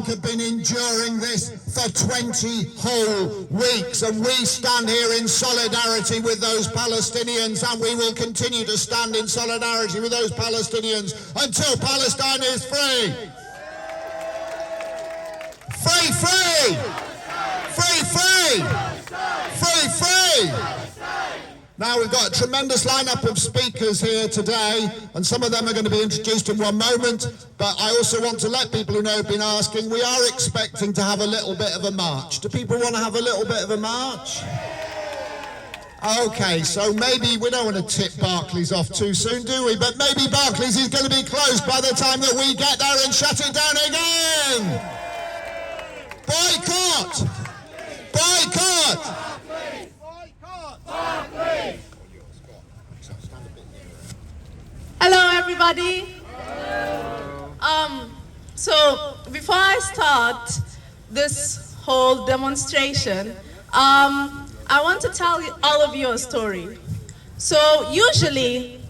have been enduring this for 20 whole weeks, and we stand here in solidarity with those Palestinians, and we will continue to stand in solidarity with those Palestinians until Palestine is free. Free, free! Free, free! Free, free! Now we've got a tremendous lineup of speakers here today, and some of them are going to be introduced in one moment, but I also want to let people who know have been asking, we are expecting to have a little bit of a march. Do people want to have a little bit of a march? Okay, so maybe we don't want to tip Barclays off too soon, do we? But maybe Barclays is going to be closed by the time that we get there and shut it down again. Boycott! Boycott! Hello, everybody. So before I start this whole demonstration, I want to tell all of you a story. So usually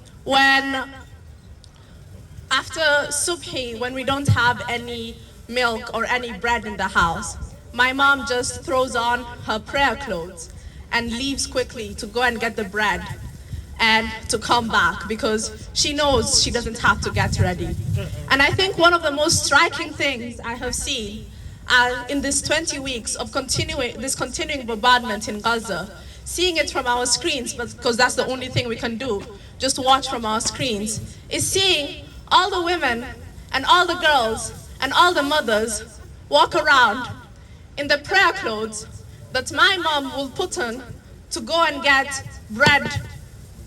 after subhi, when we don't have any milk or any bread in the house, my mom just throws on her prayer clothes and leaves quickly to go and get the bread and to come back, because she knows she doesn't have to get ready. And I think one of the most striking things I have seen in this 20 weeks of continuing bombardment in Gaza, seeing it from our screens, because that's the only thing we can do, just watch from our screens, is seeing all the women and all the girls and all the mothers walk around in the prayer clothes that my mom will put on to go and get bread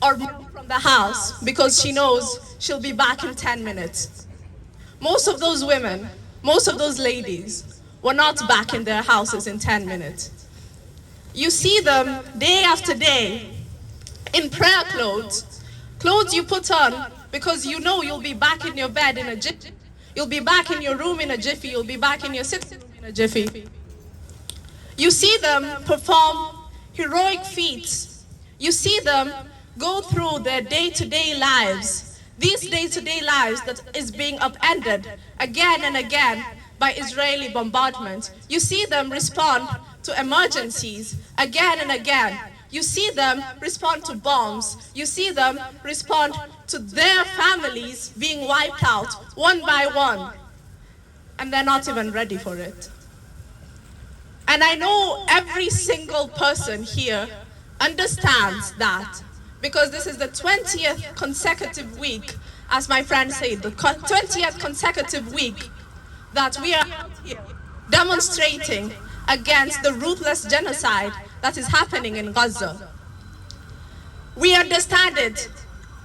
or milk from the house, because she knows she'll be back in 10 minutes. Most of those women, most of those ladies were not back in their houses in 10 minutes. You see them day after day in prayer clothes, clothes you put on because you know you'll be back in your bed in a jiffy, you'll be back in your room in a jiffy, you'll be back in your sitting room in a jiffy. You see them perform heroic feats. You see them go through their day-to-day lives, these day-to-day lives that is being upended again and again by Israeli bombardment. You see them respond to emergencies again and again. You see them respond to bombs. You see them respond to their families being wiped out one by one, and they're not even ready for it. And I know every single person here understands that, because this is the 20th consecutive week, as my friend said, the 20th consecutive week that we are out here demonstrating against the ruthless genocide that is happening in Gaza. We understand it.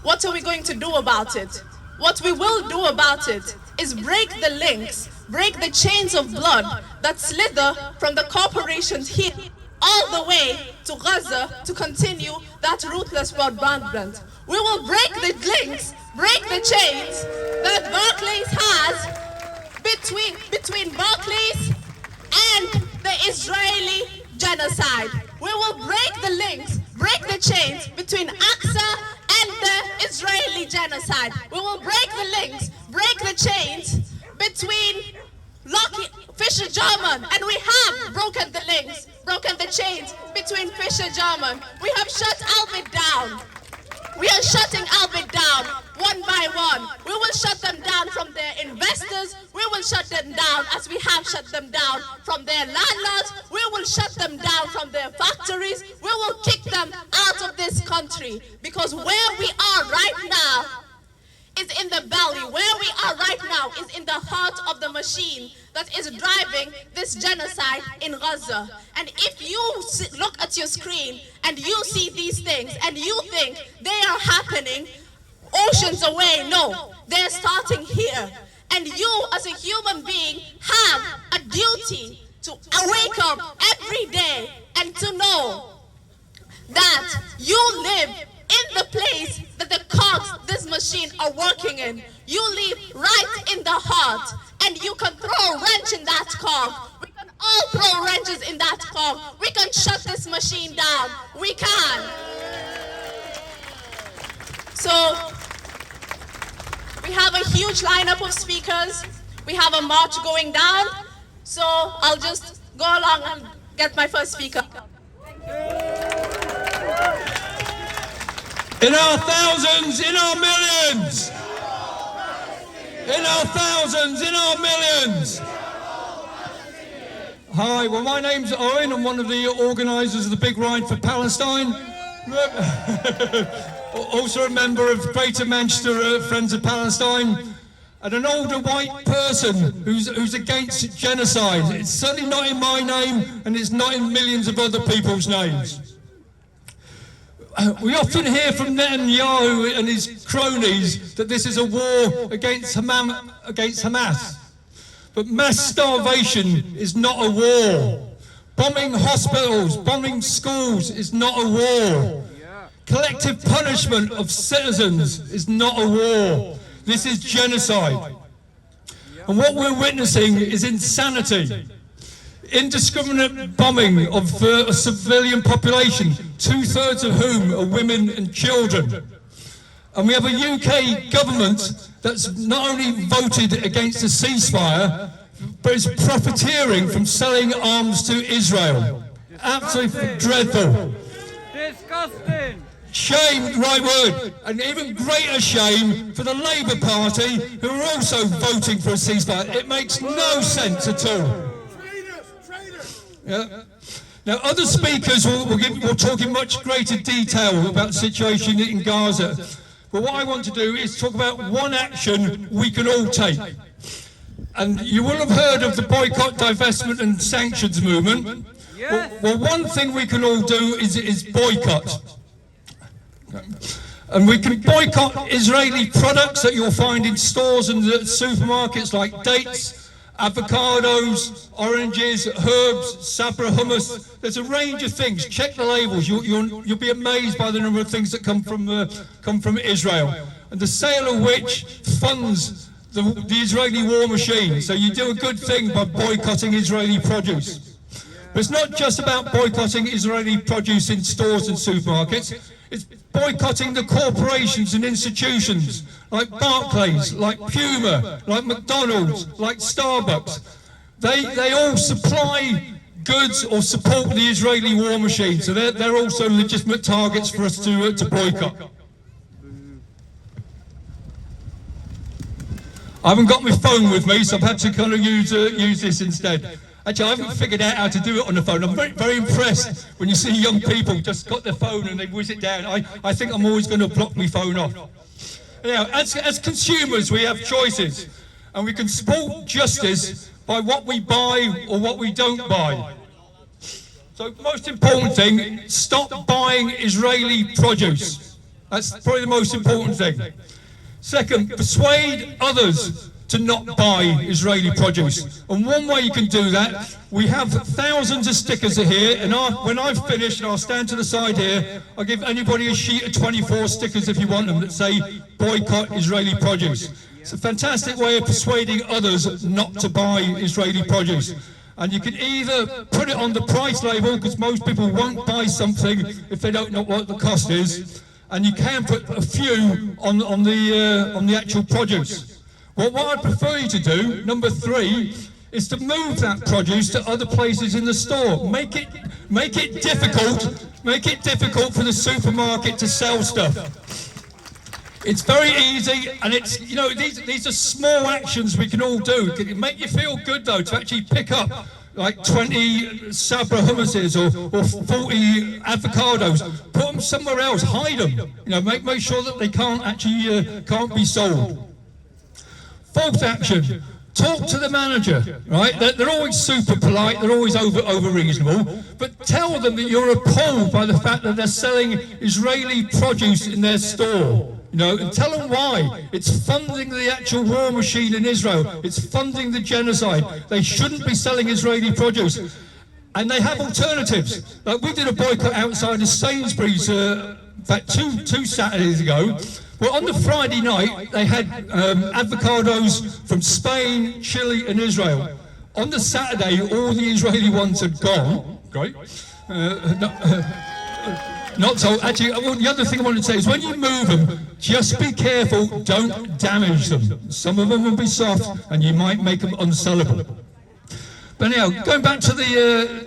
What are we going to do about it? What we will do about it is break the links, break the chains of blood that slither from the corporations here all the way to Gaza to continue that ruthless bombardment. We will break the links, break the chains that Barclays has between Barclays and the Israeli genocide. We will break the links, break the chains between Aqsa and the Israeli genocide. We will break the links, break the chains between Fisher German, and we have broken the links, broken the chains between Fisher German. We have shut Albert down. We are shutting Albert down one by one. We will shut them down from their investors. We will shut them down as we have shut them down from their landlords. We will shut them down from their factories. We will kick them out of this country, because where we are right now is in the belly. Where we are right now is in the heart of the machine that is driving this genocide in Gaza. And if you look at your screen and you see these things and you think they are happening oceans away, no, they're starting here. And you as a human being have a duty to wake up every day and to know that you live in the place that the cogs, this machine, are working in. You live right in the heart, and you can throw a wrench in that cog. We can all throw wrenches in that cog. We can shut this machine down. We can. So we have a huge lineup of speakers. We have a march going down. So I'll just go along and get my first speaker. In our thousands, in our millions. In our thousands, in our millions. Hi, well, my name's Owen. I'm one of the organisers of the Big Ride for Palestine. Also a member of Greater Manchester Friends of Palestine. And an older white person who's against genocide. It's certainly not in my name, and it's not in millions of other people's names. We often hear from Netanyahu and his cronies that this is a war against Hamas. But mass starvation is not a war. Bombing hospitals, bombing schools is not a war. Collective punishment of citizens is not a war. This is genocide. And what we're witnessing is insanity. Indiscriminate bombing of a civilian population, 2/3 of whom are women and children. And we have a UK government that's not only voted against a ceasefire, but is profiteering from selling arms to Israel. Absolutely dreadful. Disgusting. Shame, right word, and even greater shame for the Labour Party, who are also voting for a ceasefire. It makes no sense at all. Yeah. Now, other speakers will talk in much greater detail about the situation in Gaza. But what I want to do is talk about one action we can all take. And you will have heard of the boycott, divestment and sanctions movement. Yes. Well, one thing we can all do is boycott. And we can boycott Israeli products that you'll find in stores and supermarkets, like dates, avocados, oranges, herbs, sabra hummus. There's a range of things. Check the labels. You'll be amazed by the number of things that come from Israel, and the sale of which funds the Israeli war machine. So you do a good thing by boycotting Israeli produce. But it's not just about boycotting Israeli produce in stores and supermarkets. It's boycotting the corporations and institutions like Barclays, like Puma, like McDonald's, like Starbucks. They all supply goods or support the Israeli war machine, so they're also legitimate targets for us to boycott. I haven't got my phone with me, so I've had to kind of use this instead. Actually, I haven't figured out how to do it on the phone. I'm very, very impressed when you see young people just got their phone and they whiz it down. I think I'm always going to block my phone off. Now, as consumers, we have choices, and we can support justice by what we buy or what we don't buy. So, most important thing, stop buying Israeli produce. That's probably the most important thing. Second, persuade others to not buy Israeli produce. And one way you can do that, we have thousands of stickers here, and when I've finished, and I'll stand to the side here, I'll give anybody a sheet of 24 stickers if you want them that say boycott Israeli produce. It's a fantastic way of persuading others not to buy Israeli produce. And you can either put it on the price label, because most people won't buy something if they don't know what the cost is, and you can put a few on the actual produce. Well, what I'd prefer you to do, number 3, is to move that produce to other places in the store. Make it difficult for the supermarket to sell stuff. It's very easy, and it's, you know, these are small actions we can all do. It can make you feel good though to actually pick up like 20 sabra hummuses or 40 avocados. Put them somewhere else, hide them. You know, make sure that they can't be sold. Fourth action, talk to the manager, right? They're always super polite, they're always over reasonable, but tell them that you're appalled by the fact that they're selling Israeli produce in their store. You know, and tell them why. It's funding the actual war machine in Israel. It's funding the genocide. They shouldn't be selling Israeli produce. And they have alternatives. Like we did a boycott outside of Sainsbury's, in fact, two Saturdays ago. Well, on the Friday night, they had avocados from Spain, Chile and Israel. On the Saturday, all the Israeli ones had gone. Great. Not so. Actually, the other thing I want to say is when you move them, just be careful, don't damage them. Some of them will be soft and you might make them unsellable. But anyhow, going back to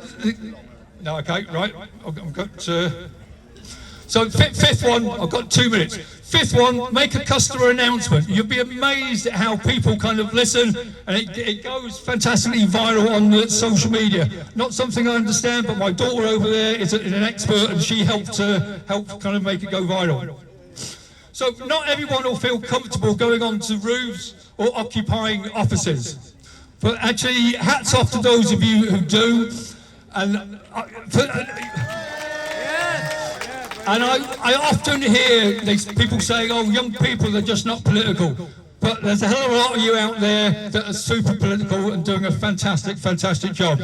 no, okay, right. I've got. So fifth one, I've got 2 minutes. Fifth one, make a customer announcement. You'll be amazed at how people kind of listen, and it goes fantastically viral on the social media. Not something I understand, but my daughter over there is an expert, and she helped kind of make it go viral. So not everyone will feel comfortable going onto roofs or occupying offices. But actually, hats off to those of you who do. And I often hear these people saying, oh, young people are just not political. But there's a hell of a lot of you out there that are super political and doing a fantastic, fantastic job.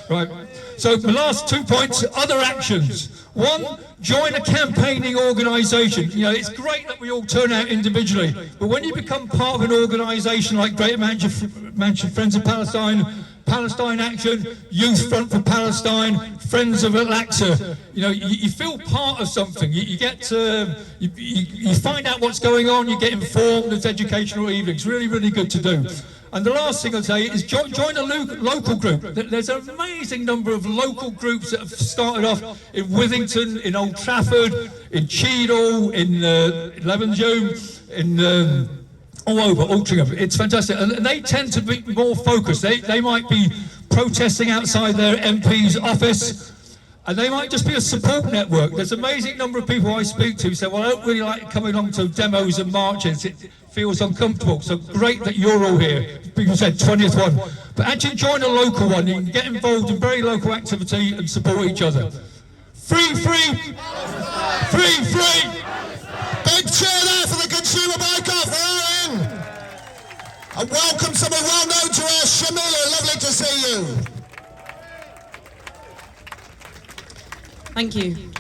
Right. So the last 2 points, other actions. One, join a campaigning organisation. You know, it's great that we all turn out individually, but when you become part of an organisation like Greater Manchester Friends of Palestine, Palestine Action, Youth Front for Palestine, Friends of Al-Aqsa, you know, you feel part of something. You get to, you find out what's going on, you get informed. There's educational evenings, really, really good to do. And the last thing I'd say is join a local group. There's an amazing number of local groups that have started off in Withington, in Old Trafford, in Cheadle, in Levenshulme, in all over, Altrincham. It's fantastic. And they tend to be more focused. They might be protesting outside their MP's office, and they might just be a support network. There's an amazing number of people I speak to who say, well, I don't really like coming along to demos and marches. It feels uncomfortable. So great that you're all here. People said 20th one. But actually join a local one. You can get involved in very local activity and support each other. Free, free, free, free. Big cheer there for the consumer boycott for Aaron. And welcome someone well known to us, Shamila. Lovely to see you. Thank you.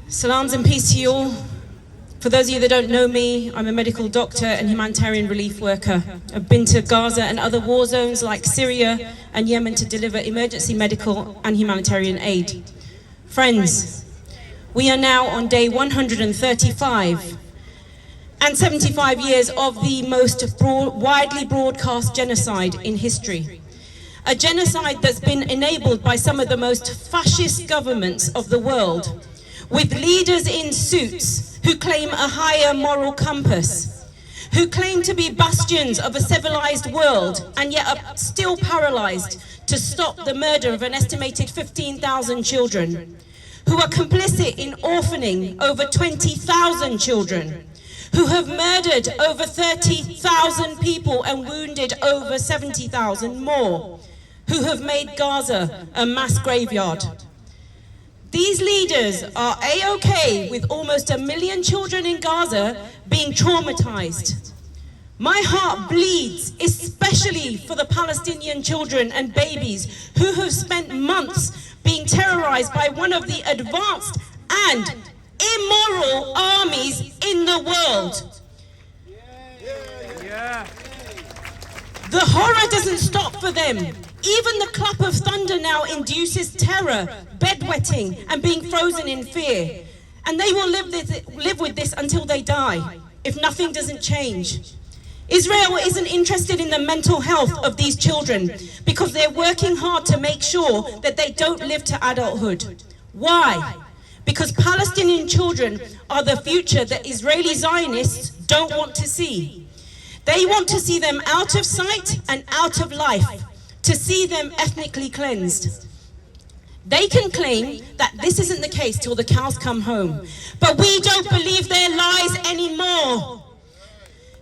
Salams and peace to you all. For those of you that don't know me, I'm a medical doctor and humanitarian relief worker. I've been to Gaza and other war zones like Syria and Yemen to deliver emergency medical and humanitarian aid. Friends, we are now on day 135 and 75 years of the most widely broadcast genocide in history. A genocide that's been enabled by some of the most fascist governments of the world, with leaders in suits who claim a higher moral compass, who claim to be bastions of a civilized world and yet are still paralyzed to stop the murder of an estimated 15,000 children, who are complicit in orphaning over 20,000 children, who have murdered over 30,000 people and wounded over 70,000 more, who have made Gaza a mass graveyard. These leaders are A-OK with almost 1 million children in Gaza being traumatized. My heart bleeds, especially for the Palestinian children and babies who have spent months being terrorized by one of the advanced and immoral armies in the world. The horror doesn't stop for them. Even the clap of thunder now induces terror, bedwetting, and being frozen in fear. And they will live with this until they die, if nothing doesn't change. Israel isn't interested in the mental health of these children because they're working hard to make sure that they don't live to adulthood. Why? Because Palestinian children are the future that Israeli Zionists don't want to see. They want to see them out of sight and out of life, to see them ethnically cleansed. They can claim that this isn't the case till the cows come home, but we don't believe their lies anymore.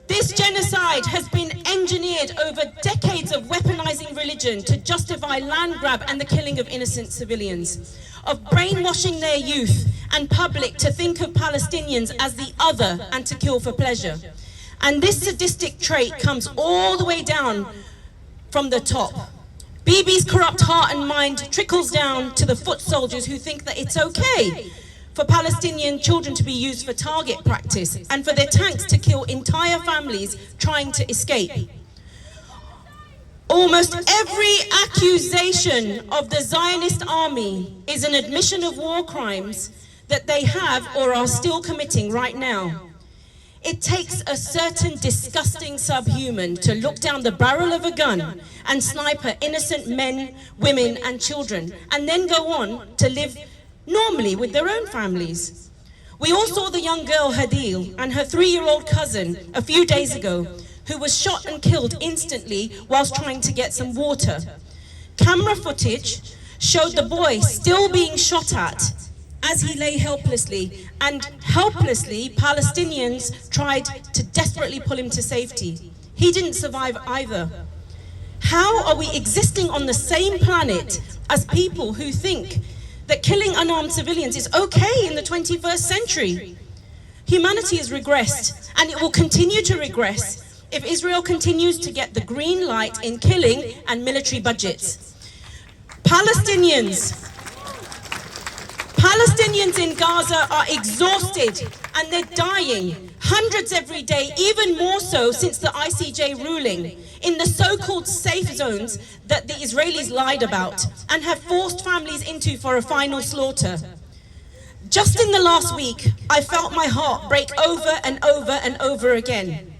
This genocide has been engineered over decades of weaponizing religion to justify land grab and the killing of innocent civilians, of brainwashing their youth and public to think of Palestinians as the other and to kill for pleasure. And this sadistic trait comes all the way down from the top. Bibi's corrupt heart and mind trickles down to the foot soldiers who think that it's okay for Palestinian children to be used for target practice and for their tanks to kill entire families trying to escape. Almost every accusation of the Zionist army is an admission of war crimes that they have or are still committing right now. It takes a certain disgusting subhuman to look down the barrel of a gun and snipe innocent men, women, and children, and then go on to live normally with their own families. We all saw the young girl Hadil and her 3-year-old cousin a few days ago, who was shot and killed instantly whilst trying to get some water. Camera footage showed the boy still being shot at as he lay helplessly, and helplessly Palestinians tried to desperately pull him to safety. He didn't survive either. How are we existing on the same planet as people who think that killing unarmed civilians is okay in the 21st century? Humanity has regressed, and it will continue to regress if Israel continues to get the green light in killing and military budgets. Palestinians in Gaza are exhausted and they're dying, hundreds every day, even more so since the ICJ ruling, in the so-called safe zones that the Israelis lied about and have forced families into for a final slaughter. Just in the last week, I felt my heart break over and over and over again.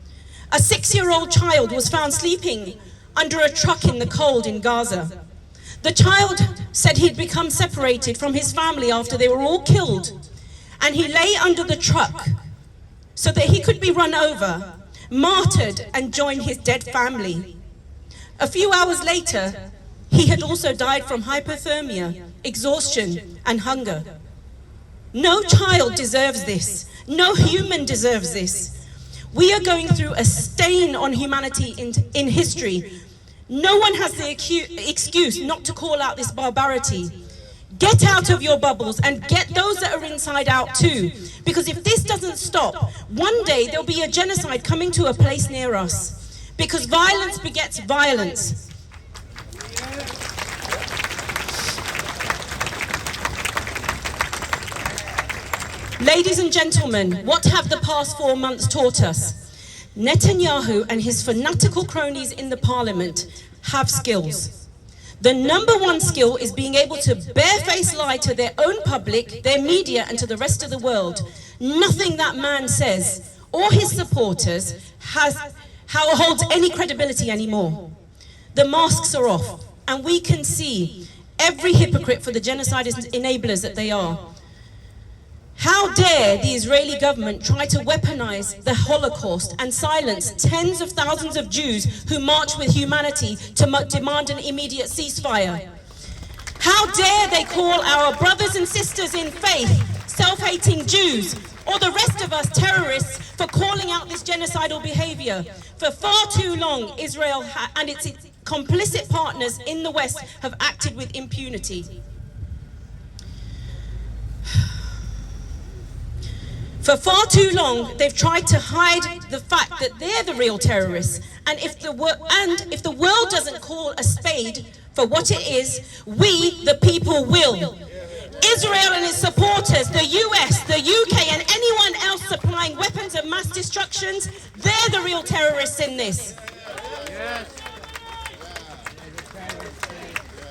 A 6-year-old child was found sleeping under a truck in the cold in Gaza. The child said he'd become separated from his family after they were all killed, and he lay under the truck so that he could be run over, martyred, and join his dead family. A few hours later, he had also died from hypothermia, exhaustion, and hunger. No child deserves this. No human deserves this. We are going through a stain on humanity in history. No one has the excuse not to call out this barbarity. Get out of your bubbles and get those that are inside out too. Because if this doesn't stop, one day there'll be a genocide coming to a place near us. Because violence begets violence. Ladies and gentlemen, what have the past 4 months taught us? Netanyahu and his fanatical cronies in the parliament have skills. The number one skill is being able to barefaced lie to their own public, their media, and to the rest of the world. Nothing that man says or his supporters holds any credibility anymore. The masks are off, and we can see every hypocrite for the genocide enablers that they are. How dare the Israeli government try to weaponize the Holocaust and silence tens of thousands of Jews who march with humanity to demand an immediate ceasefire? How dare they call our brothers and sisters in faith self-hating Jews, or the rest of us terrorists, for calling out this genocidal behavior? For far too long, Israel and its complicit partners in the West have acted with impunity. For far too long, they've tried to hide the fact that they're the real terrorists. And if the world doesn't call a spade for what it is, we, the people, will. Israel and its supporters, the US, the UK, and anyone else supplying weapons of mass destruction, they're the real terrorists in this.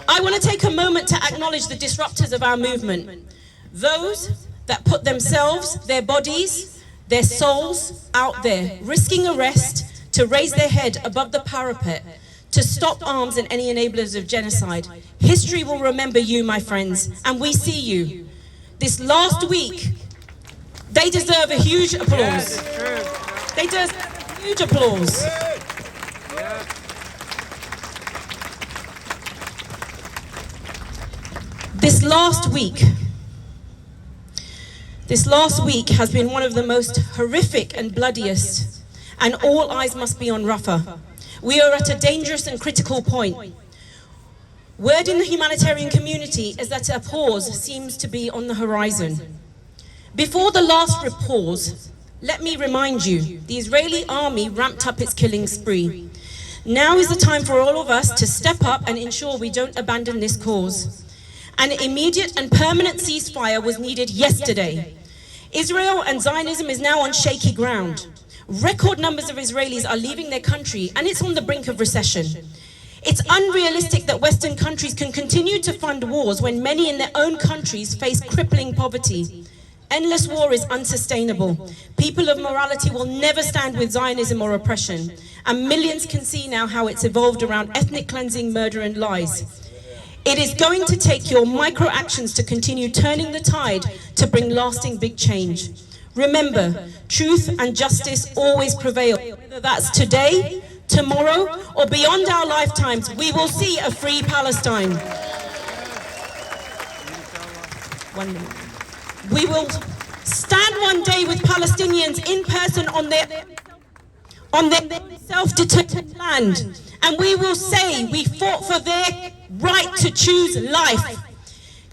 I want to take a moment to acknowledge the disruptors of our movement. Those that put themselves, their bodies, their souls out there, risking arrest to raise their head above the parapet, to stop arms and any enablers of genocide. History will remember you, my friends, and we see you. This last week, they deserve a huge applause. They deserve huge applause. This last week has been one of the most horrific and bloodiest, and all eyes must be on Rafah. We are at a dangerous and critical point. Word in the humanitarian community is that a pause seems to be on the horizon. Before the last pause, let me remind you, the Israeli army ramped up its killing spree. Now is the time for all of us to step up and ensure we don't abandon this cause. An immediate and permanent ceasefire was needed yesterday. Israel and Zionism is now on shaky ground. Record numbers of Israelis are leaving their country, and it's on the brink of recession. It's unrealistic that Western countries can continue to fund wars when many in their own countries face crippling poverty. Endless war is unsustainable. People of morality will never stand with Zionism or oppression. And millions can see now how it's evolved around ethnic cleansing, murder and lies. It is going to take your micro actions to continue turning the tide to bring lasting big change. Remember, truth and justice always prevail. Whether that's today, tomorrow, or beyond our lifetimes, we will see a free Palestine. 1 minute. We will stand one day with Palestinians in person on their self-determined land, and we will say we fought for their right to choose life.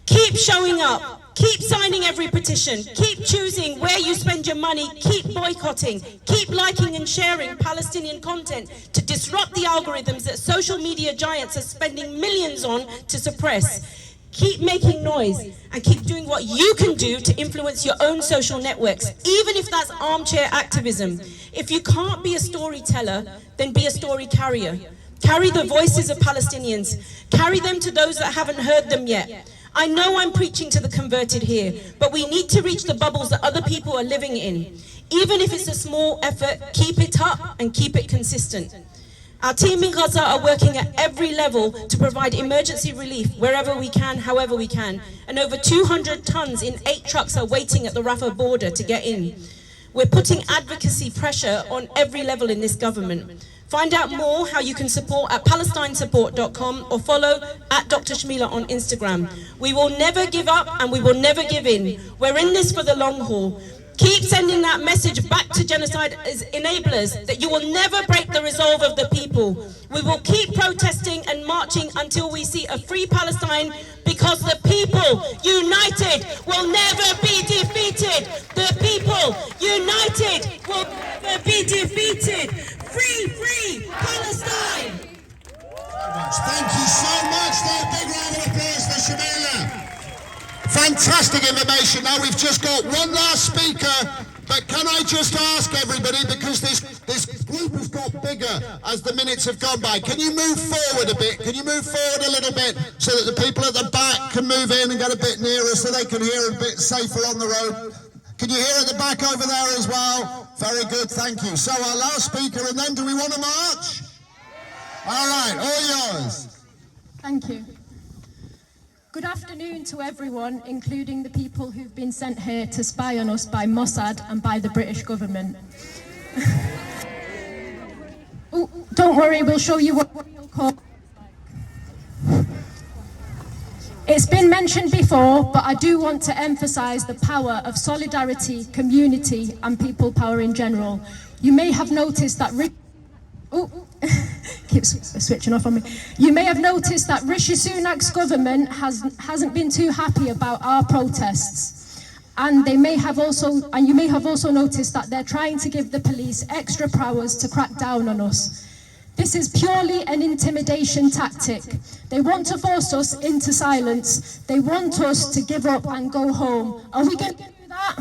Keep showing up. Keep signing every petition. Keep choosing where you spend your money. Keep boycotting. Keep liking and sharing Palestinian content to disrupt the algorithms that social media giants are spending millions on to suppress. Keep making noise and keep doing what you can do to influence your own social networks, even if that's armchair activism. If you can't be a storyteller, then be a story carrier. Carry the voices of Palestinians. Carry them to those that haven't heard them yet. I know I'm preaching to the converted here, but we need to reach the bubbles that other people are living in. Even if it's a small effort, keep it up and keep it consistent. Our team in Gaza are working at every level to provide emergency relief wherever we can, however we can. And over 200 tons in 8 trucks are waiting at the Rafah border to get in. We're putting advocacy pressure on every level in this government. Find out more how you can support at palestinesupport.com or follow at Dr. Shmila on Instagram. We will never give up and we will never give in. We're in this for the long haul. Keep sending that message back to genocide enablers that you will never break the resolve of the people. We will keep protesting and marching until we see a free Palestine, because the people united will never be defeated. The people united will never be defeated. Free, free Palestine! Thank you so much. A big round of applause for Shamila. Fantastic information. Now we've just got one last speaker, but can I just ask everybody, because this group has got bigger as the minutes have gone by, can you move forward a bit? Can you move forward a little bit so that the people at the back can move in and get a bit nearer so they can hear a bit safer on the road? Can you hear at the back over there as well? Very good, thank you. So our last speaker, and then do we want to march? All right, all yours. Thank you. Good afternoon to everyone, including the people who've been sent here to spy on us by Mossad and by the British government. Oh, don't worry, we'll show you what real call. It's been mentioned before, but I do want to emphasise the power of solidarity, community and people power in general. You may have noticed that keeps switching off on me. You may have noticed that Rishi Sunak's government hasn't been too happy about our protests. And you may have also noticed that they're trying to give the police extra powers to crack down on us. This is purely an intimidation tactic. They want to force us into silence. They want us to give up and go home. Are we going to do that?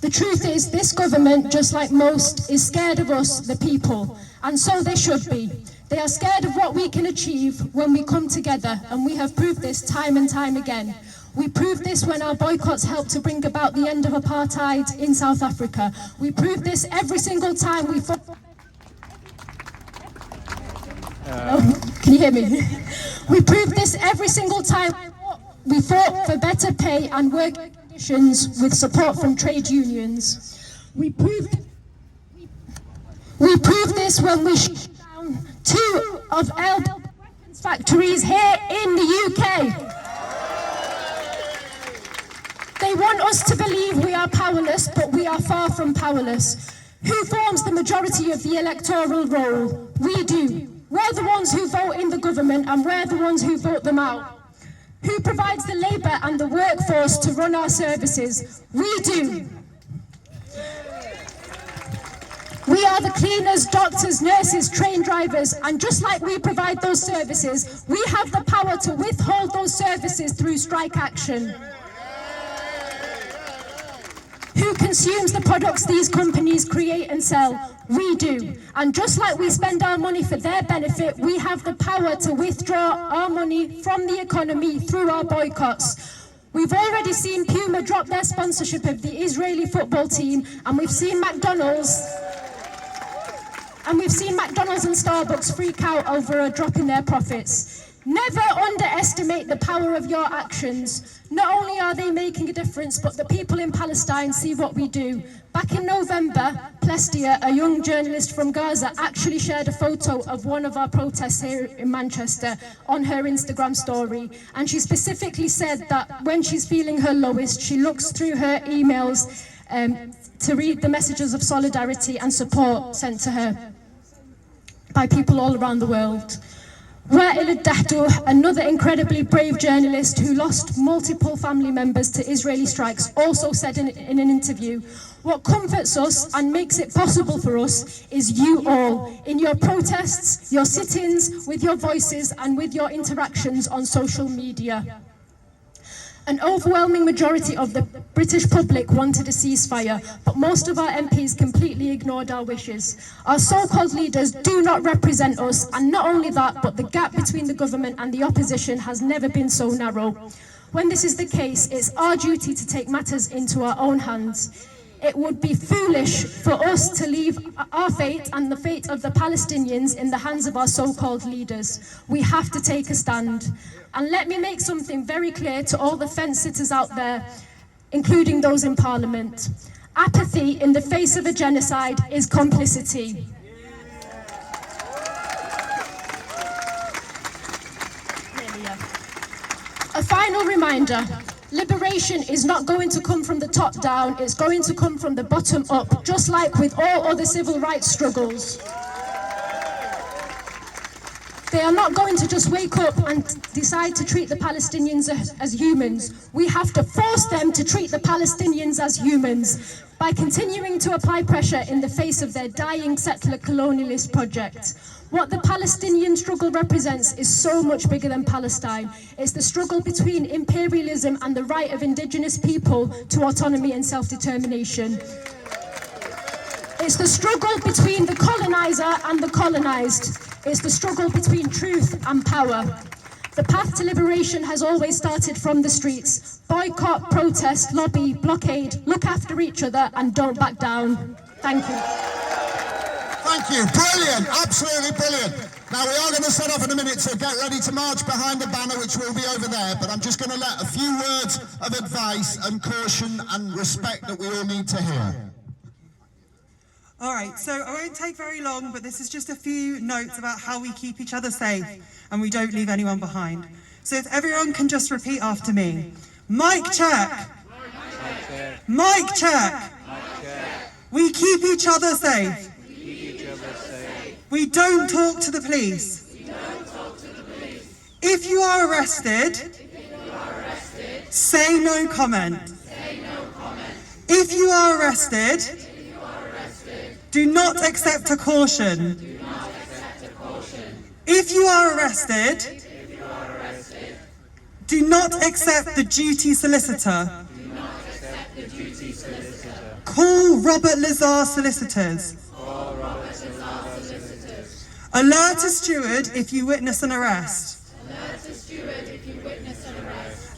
The truth is, this government, just like most, is scared of us, the people, and so they should be. They are scared of what we can achieve when we come together, and we have proved this time and time again. We proved this when our boycotts helped to bring about the end of apartheid in South Africa. We proved this every single time we fought. Can you hear me? We proved this every single time we fought for better pay and working conditions with support from trade unions. We proved this when we shut down 2 of L factories here in the UK. They want us to believe we are powerless, but we are far from powerless. Who forms the majority of the electoral roll? We do. We're the ones who vote in the government, and we're the ones who vote them out. Who provides the labour and the workforce to run our services? We do. We are the cleaners, doctors, nurses, train drivers, and just like we provide those services, we have the power to withhold those services through strike action. Who consumes the products these companies create and sell? We do. And just like we spend our money for their benefit, we have the power to withdraw our money from the economy through our boycotts. We've already seen Puma drop their sponsorship of the Israeli football team, and we've seen McDonald's and Starbucks freak out over a drop in their profits. Never underestimate the power of your actions. Not only are they making a difference, but the people in Palestine see what we do. Back in November, Plestia, a young journalist from Gaza, actually shared a photo of one of our protests here in Manchester on her Instagram story. And she specifically said that when she's feeling her lowest, she looks through her emails to read the messages of solidarity and support sent to her by people all around the world. Wa'il al-Dahduh, another incredibly brave journalist who lost multiple family members to Israeli strikes, also said in an interview, "What comforts us and makes it possible for us is you all, in your protests, your sit-ins, with your voices and with your interactions on social media." An overwhelming majority of the British public wanted a ceasefire, but most of our MPs completely ignored our wishes. Our so-called leaders do not represent us, and not only that, but the gap between the government and the opposition has never been so narrow. When this is the case, it's our duty to take matters into our own hands. It would be foolish for us to leave our fate and the fate of the Palestinians in the hands of our so-called leaders. We have to take a stand. And let me make something very clear to all the fence-sitters out there, including those in Parliament. Apathy in the face of a genocide is complicity. A final reminder. Liberation is not going to come from the top down, it's going to come from the bottom up, just like with all other civil rights struggles. They are not going to just wake up and decide to treat the Palestinians as humans. We have to force them to treat the Palestinians as humans by continuing to apply pressure in the face of their dying settler colonialist project. What the Palestinian struggle represents is so much bigger than Palestine. It's the struggle between imperialism and the right of indigenous people to autonomy and self-determination. It's the struggle between the colonizer and the colonized. It's the struggle between truth and power. The path to liberation has always started from the streets. Boycott, protest, lobby, blockade, look after each other and don't back down. Thank you. Thank you. Brilliant. Absolutely brilliant. Now, we are going to set off in a minute, so get ready to march behind the banner, which will be over there. But I'm just going to let a few words of advice and caution and respect that we all need to hear. All right, so I won't take very long, but this is just a few notes about how we keep each other safe and we don't leave anyone behind. So if everyone can just repeat after me. Mic check. Mic check. We keep each other safe. We don't talk to the police. If you are arrested, say no comment. If you are arrested, do not accept a caution. If you are arrested, do not accept the duty solicitor. Call Robert Lazar solicitors. Alert a steward if you witness an arrest.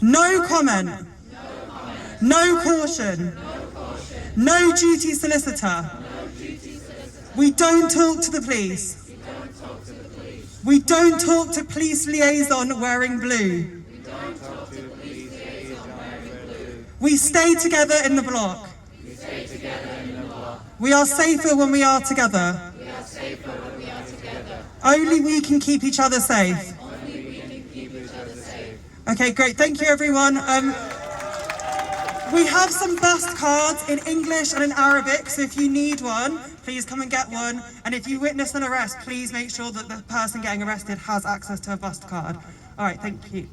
No comment. No caution. No duty solicitor. We don't talk to the police. We don't talk to police liaison wearing blue. We stay together in the block. We are safer when we are together. Only we can keep each other safe. Okay, great. Thank you, everyone. We have some bust cards in English and in Arabic, so if you need one, please come and get one. And if you witness an arrest, please make sure that the person getting arrested has access to a bust card. All right, thank you.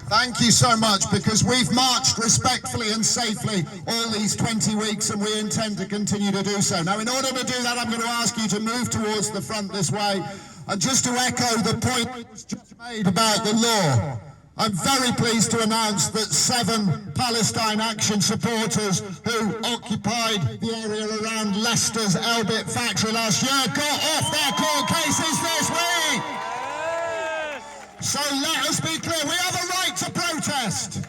Thank you so much, because we've marched respectfully and safely all these 20 weeks, and we intend to continue to do so. Now, in order to do that, I'm going to ask you to move towards the front this way. And just to echo the point that was just made about the law, I'm very pleased to announce that 7 Palestine Action supporters who occupied the area around Leicester's Elbit factory last year got off their court cases this week. So let us be clear, we have a right to protest.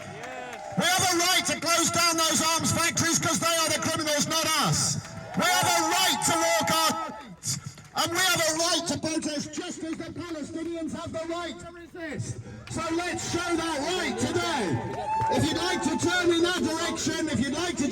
We have a right to close down those arms factories because they are the criminals, not us. We have a right to walk our streets. And we have a right to protest just as the Palestinians have the right to resist. So let's show that right today. If you'd like to turn in that direction, if you'd like to